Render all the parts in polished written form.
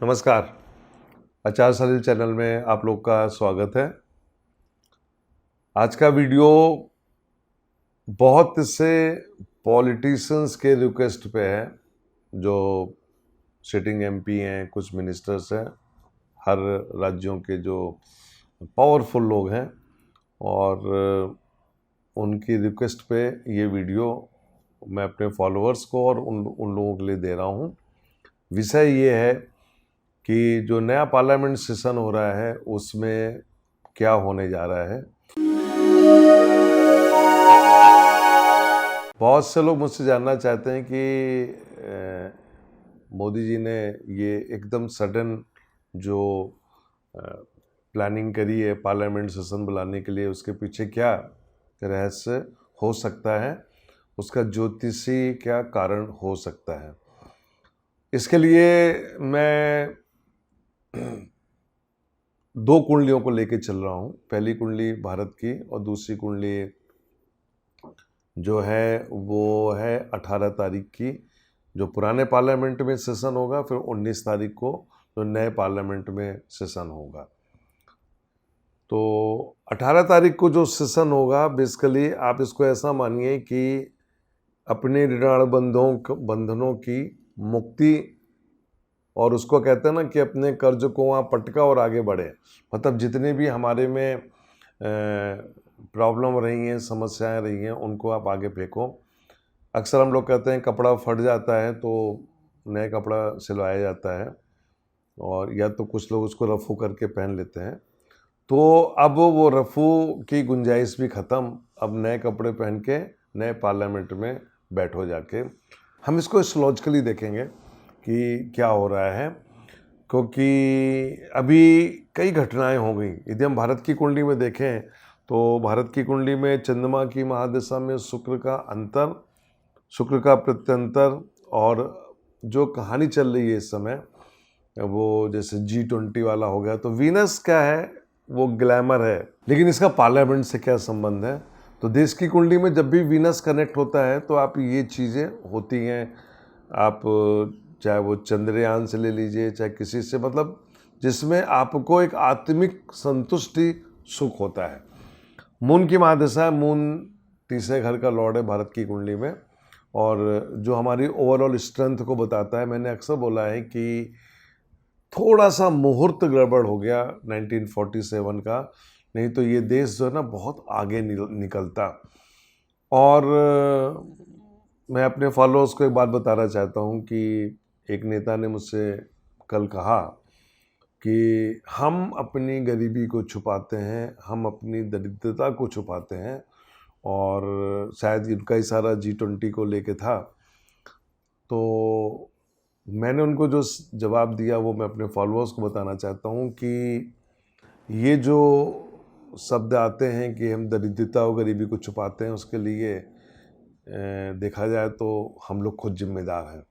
नमस्कार। आचार सलील चैनल में आप लोग का स्वागत है। आज का वीडियो बहुत से पॉलिटिशियंस के रिक्वेस्ट पे है, जो सिटिंग एमपी हैं, कुछ मिनिस्टर्स हैं, हर राज्यों के जो पावरफुल लोग हैं, और उनकी रिक्वेस्ट पे ये वीडियो मैं अपने फॉलोअर्स को और उन लोगों के लिए दे रहा हूँ। विषय ये है कि जो नया पार्लियामेंट सेशन हो रहा है उसमें क्या होने जा रहा है। बहुत से लोग मुझसे जानना चाहते हैं कि मोदी जी ने ये एकदम सडन जो प्लानिंग करी है पार्लियामेंट सेशन बुलाने के लिए, उसके पीछे क्या रहस्य हो सकता है, उसका ज्योतिषी क्या कारण हो सकता है। इसके लिए मैं दो कुंडलियों को लेके चल रहा हूँ। पहली कुंडली भारत की और दूसरी कुंडली जो है वो है 18 तारीख की, जो पुराने पार्लियामेंट में सेशन होगा, फिर 19 तारीख को जो नए पार्लियामेंट में सेशन होगा। तो 18 तारीख को जो सेशन होगा, बेसिकली आप इसको ऐसा मानिए कि अपने ऋण बंधनों की मुक्ति, और उसको कहते हैं ना कि अपने कर्ज को वहाँ पटका और आगे बढ़े। मतलब जितने भी हमारे में प्रॉब्लम रही हैं, समस्याएं रही हैं, उनको आप आगे फेंको। अक्सर हम लोग कहते हैं कपड़ा फट जाता है तो नया कपड़ा सिलवाया जाता है, और या तो कुछ लोग उसको रफू करके पहन लेते हैं। तो अब वो रफू की गुंजाइश भी ख़त्म। अब नए कपड़े पहन के नए पार्लियामेंट में बैठो जाके। हम इसको एस्ट्रोलॉजिकली देखेंगे कि क्या हो रहा है, क्योंकि अभी कई घटनाएं हो गई। यदि हम भारत की कुंडली में देखें तो भारत की कुंडली में चंद्रमा की महादशा में शुक्र का अंतर, शुक्र का प्रत्यंतर, और जो कहानी चल रही है इस समय वो जैसे G20 वाला हो गया। तो वीनस क्या है, वो ग्लैमर है, लेकिन इसका पार्लियामेंट से क्या संबंध है। तो देश की कुंडली में जब भी वीनस कनेक्ट होता है तो आप ये चीज़ें होती हैं। आप चाहे वो चंद्रयान से ले लीजिए, चाहे किसी से, मतलब जिसमें आपको एक आत्मिक संतुष्टि सुख होता है। मून की महादशा है, मून तीसरे घर का लॉर्ड है भारत की कुंडली में, और जो हमारी ओवरऑल स्ट्रेंथ को बताता है। मैंने अक्सर बोला है कि थोड़ा सा मुहूर्त गड़बड़ हो गया 1947 का, नहीं तो ये देश जो है ना बहुत आगे निकलता। और मैं अपने फॉलोअर्स को एक बात बताना चाहता हूँ कि एक नेता ने मुझसे कल कहा कि हम अपनी गरीबी को छुपाते हैं, हम अपनी दरिद्रता को छुपाते हैं, और शायद इनका इशारा G20 को लेके था। तो मैंने उनको जो जवाब दिया वो मैं अपने फॉलोअर्स को बताना चाहता हूँ कि ये जो शब्द आते हैं कि हम दरिद्रता और गरीबी को छुपाते हैं, उसके लिए देखा जाए तो हम लोग खुद जिम्मेदार हैं।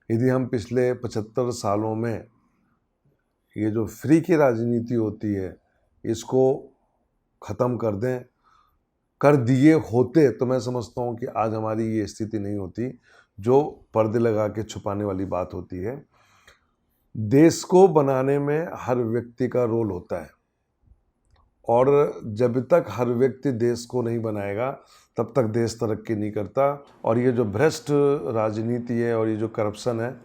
यदि हम पिछले 75 सालों में ये जो फ्री की राजनीति होती है इसको ख़त्म कर दिए होते तो मैं समझता हूँ कि आज हमारी ये स्थिति नहीं होती, जो पर्दे लगा के छुपाने वाली बात होती है। देश को बनाने में हर व्यक्ति का रोल होता है, और जब तक हर व्यक्ति देश को नहीं बनाएगा तब तक देश तरक्की नहीं करता। और ये जो भ्रष्ट राजनीति है और ये जो करप्शन है,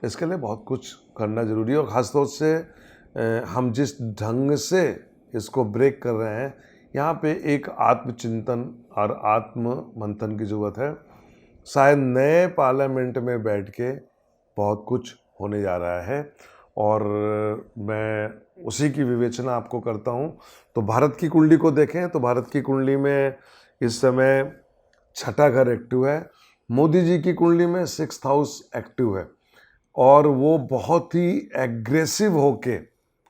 इसके लिए बहुत कुछ करना ज़रूरी है। और ख़ासतौर से हम जिस ढंग से इसको ब्रेक कर रहे हैं, यहाँ पे एक आत्मचिंतन और आत्म मंथन की ज़रूरत है। शायद नए पार्लियामेंट में बैठ के बहुत कुछ होने जा रहा है, और मैं उसी की विवेचना आपको करता हूँ। तो भारत की कुंडली को देखें तो भारत की कुंडली में इस समय 6ठा घर एक्टिव है। मोदी जी की कुंडली में 6th हाउस एक्टिव है, और वो बहुत ही एग्रेसिव होके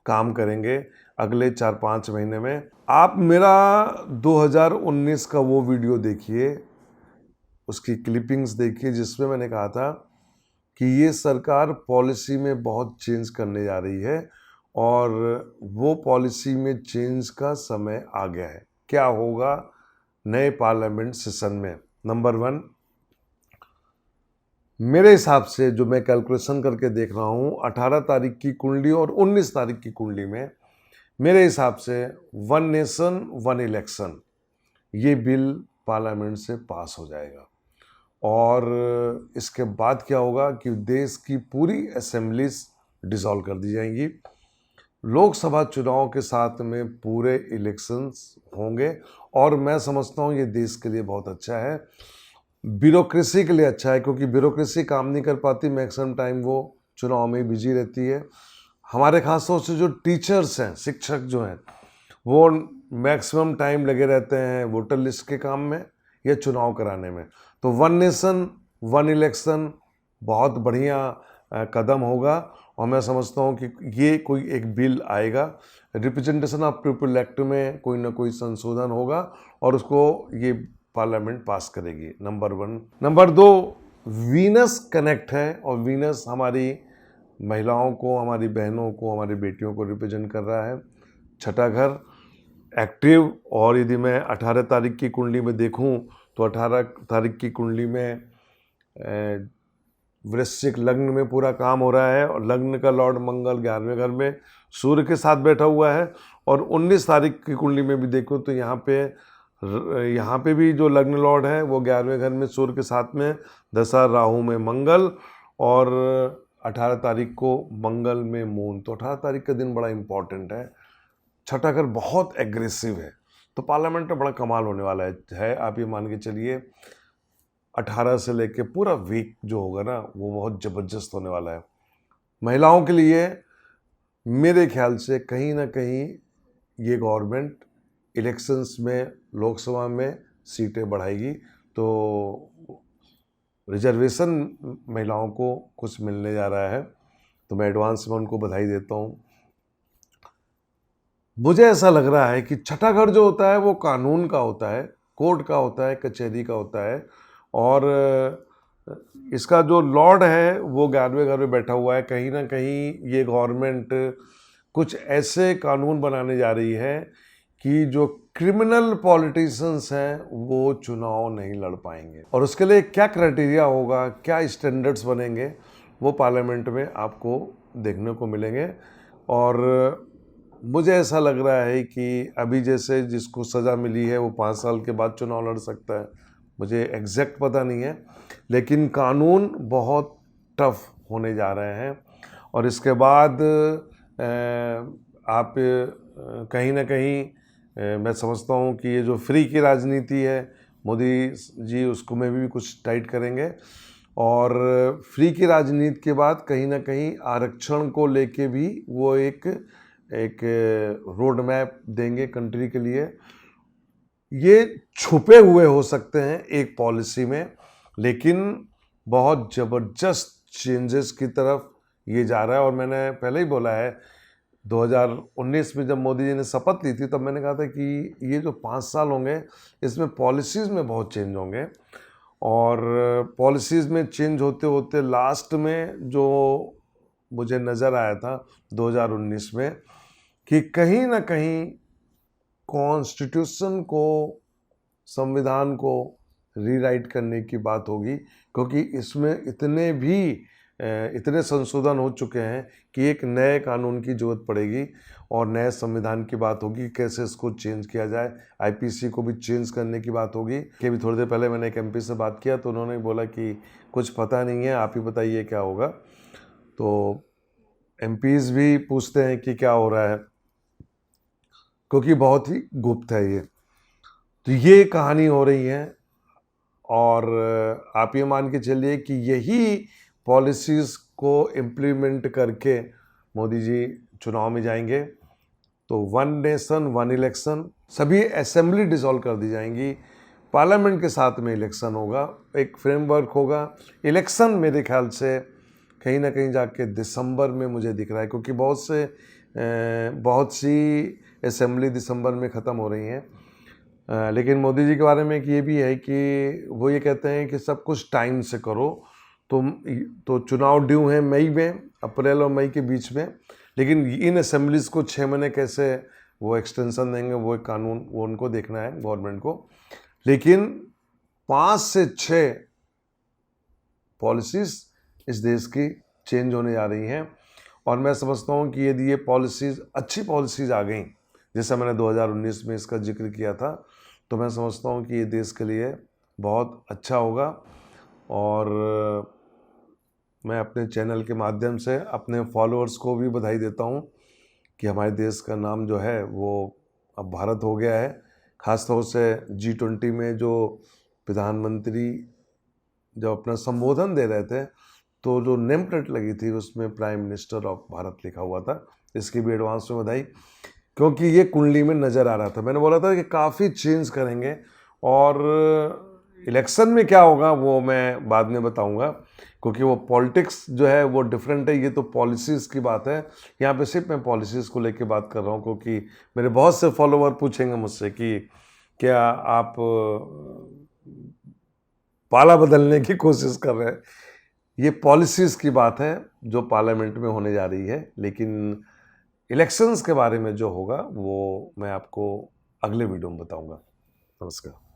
काम करेंगे अगले 4-5 महीने में। आप मेरा 2019 का वो वीडियो देखिए, उसकी क्लिपिंग्स देखिए, जिसमें मैंने कहा था कि ये सरकार पॉलिसी में बहुत चेंज करने जा रही है, और वो पॉलिसी में चेंज का समय आ गया है। क्या होगा नए पार्लियामेंट सेशन में? नंबर 1, मेरे हिसाब से जो मैं कैलकुलेशन करके देख रहा हूँ, 18 तारीख की कुंडली और 19 तारीख की कुंडली में मेरे हिसाब से वन नेशन वन इलेक्शन ये बिल पार्लियामेंट से पास हो जाएगा। और इसके बाद क्या होगा कि देश की पूरी असेंबलीज डिसॉल्व कर दी जाएंगी। लोकसभा चुनाव के साथ में पूरे इलेक्शंस होंगे और मैं समझता हूँ ये देश के लिए बहुत अच्छा है, ब्यूरोक्रेसी के लिए अच्छा है, क्योंकि ब्यूरोक्रेसी काम नहीं कर पाती, मैक्सिमम टाइम वो चुनाव में ही बिजी रहती है। हमारे खासतौर से जो टीचर्स हैं, शिक्षक जो हैं, वो मैक्सिमम टाइम लगे रहते हैं वोटर लिस्ट के काम में या चुनाव कराने में। तो वन नेशन वन इलेक्शन बहुत बढ़िया कदम होगा और मैं समझता हूँ कि ये कोई एक बिल आएगा, रिप्रेजेंटेशन ऑफ पीपल एक्ट में कोई ना कोई संशोधन होगा और उसको ये पार्लियामेंट पास करेगी। नंबर 1। नंबर 2, वीनस कनेक्ट है और वीनस हमारी महिलाओं को, हमारी बहनों को, हमारी बेटियों को रिप्रेजेंट कर रहा है। छठा घर एक्टिव, और यदि मैं 18 तारीख की कुंडली में देखूं तो 18 तारीख की कुंडली में वृश्चिक लग्न में पूरा काम हो रहा है और लग्न का लॉर्ड मंगल 11वें घर में सूर्य के साथ बैठा हुआ है। और 19 तारीख की कुंडली में भी देखो तो यहाँ पे भी जो लग्न लॉर्ड है वो 11वें घर में सूर्य के साथ में, दशा राहु में मंगल, और 18 तारीख को मंगल में मून। तो 18 तारीख का दिन बड़ा इंपॉर्टेंट है। छठा घर बहुत एग्रेसिव है, तो पार्लियामेंट में बड़ा कमाल होने वाला है। आप ये मान के चलिए 18 से लेके पूरा वीक जो होगा ना वो बहुत ज़बरदस्त होने वाला है। महिलाओं के लिए मेरे ख्याल से कहीं ना कहीं ये गवर्नमेंट इलेक्शंस में, लोकसभा में सीटें बढ़ाएगी, तो रिजर्वेशन महिलाओं को कुछ मिलने जा रहा है। तो मैं एडवांस में उनको बधाई देता हूँ। मुझे ऐसा लग रहा है कि छठा घर जो होता है वो कानून का होता है, कोर्ट का होता है, कचहरी का होता है, और इसका जो लॉर्ड है वो 11वें घर में बैठा हुआ है। कहीं ना कहीं ये गवर्नमेंट कुछ ऐसे कानून बनाने जा रही है कि जो क्रिमिनल पॉलिटिशियंस हैं वो चुनाव नहीं लड़ पाएंगे, और उसके लिए क्या क्राइटेरिया होगा, क्या स्टैंडर्ड्स बनेंगे, वो पार्लियामेंट में आपको देखने को मिलेंगे। और मुझे ऐसा लग रहा है कि अभी जैसे जिसको सज़ा मिली है वो 5 साल के बाद चुनाव लड़ सकता है, मुझे एग्जैक्ट पता नहीं है, लेकिन कानून बहुत टफ होने जा रहे हैं। और इसके बाद आप कहीं ना कहीं मैं समझता हूँ कि ये जो फ्री की राजनीति है मोदी जी, उसको में भी कुछ टाइट करेंगे। और फ्री की राजनीति के बाद कहीं ना कहीं आरक्षण को लेके भी वो एक रोड मैप देंगे कंट्री के लिए। ये छुपे हुए हो सकते हैं एक पॉलिसी में, लेकिन बहुत ज़बरदस्त चेंजेस की तरफ ये जा रहा है। और मैंने पहले ही बोला है, 2019 में जब मोदी जी ने शपथ ली थी तब मैंने कहा था कि ये जो 5 साल होंगे इसमें पॉलिसीज़ में बहुत चेंज होंगे। और पॉलिसीज़ में चेंज होते होते लास्ट में जो मुझे नज़र आया था 2019 में कि कहीं ना कहीं कॉन्स्टिट्यूशन को, संविधान को रीराइट करने की बात होगी, क्योंकि इसमें इतने संशोधन हो चुके हैं कि एक नए कानून की जरूरत पड़ेगी और नए संविधान की बात होगी, कैसे इसको चेंज किया जाए। आईपीसी को भी चेंज करने की बात होगी। कि भी थोड़ी देर पहले मैंने एक एमपी से बात किया तो उन्होंने बोला कि कुछ पता नहीं है, आप ही बताइए क्या होगा। तो एमपीज भी पूछते हैं कि क्या हो रहा है, क्योंकि बहुत ही गुप्त है ये। तो ये कहानी हो रही है, और आप ये मान के चलिए कि यही पॉलिसीज़ को इम्प्लीमेंट करके मोदी जी चुनाव में जाएंगे। तो वन नेशन वन इलेक्शन, सभी असेंबली डिसॉल्व कर दी जाएंगी, पार्लियामेंट के साथ में इलेक्शन होगा, एक फ्रेमवर्क होगा। इलेक्शन मेरे ख्याल से कहीं ना कहीं जाके दिसंबर में मुझे दिख रहा है, क्योंकि बहुत सी असेंबली दिसंबर में ख़त्म हो रही हैं। लेकिन मोदी जी के बारे में ये भी है कि वो ये कहते हैं कि सब कुछ टाइम से करो। तो चुनाव ड्यू हैं मई में, अप्रैल और मई के बीच में, लेकिन इन असेंबलीज़ को 6 महीने कैसे वो एक्सटेंशन देंगे, वो एक कानून वो उनको देखना है गवर्नमेंट को। लेकिन 5 से 6 पॉलिसीज़ इस देश की चेंज होने जा रही हैं। और मैं समझता हूँ कि यदि ये पॉलिसीज़ अच्छी पॉलिसीज़ आ गई, जैसा मैंने 2019 में इसका जिक्र किया था, तो मैं समझता हूँ कि ये देश के लिए बहुत अच्छा होगा। और मैं अपने चैनल के माध्यम से अपने फॉलोअर्स को भी बधाई देता हूँ कि हमारे देश का नाम जो है वो अब भारत हो गया है। ख़ास तौर से G20 में जो प्रधानमंत्री जब अपना संबोधन दे रहे थे, तो जो नेम प्लेट लगी थी उसमें प्राइम मिनिस्टर ऑफ भारत लिखा हुआ था। इसकी भी एडवांस में बधाई, क्योंकि ये कुंडली में नज़र आ रहा था। मैंने बोला था कि काफ़ी चेंज करेंगे, और इलेक्शन में क्या होगा वो मैं बाद में बताऊंगा, क्योंकि वो पॉलिटिक्स जो है वो डिफरेंट है, ये तो पॉलिसीज़ की बात है। यहाँ पे सिर्फ मैं पॉलिसीज़ को लेके बात कर रहा हूँ, क्योंकि मेरे बहुत से फॉलोवर पूछेंगे मुझसे कि क्या आप पाला बदलने की कोशिश कर रहे हैं। ये पॉलिसीज़ की बात है जो पार्लियामेंट में होने जा रही है, लेकिन इलेक्शंस के बारे में जो होगा वो मैं आपको अगले वीडियो में बताऊंगा। नमस्कार।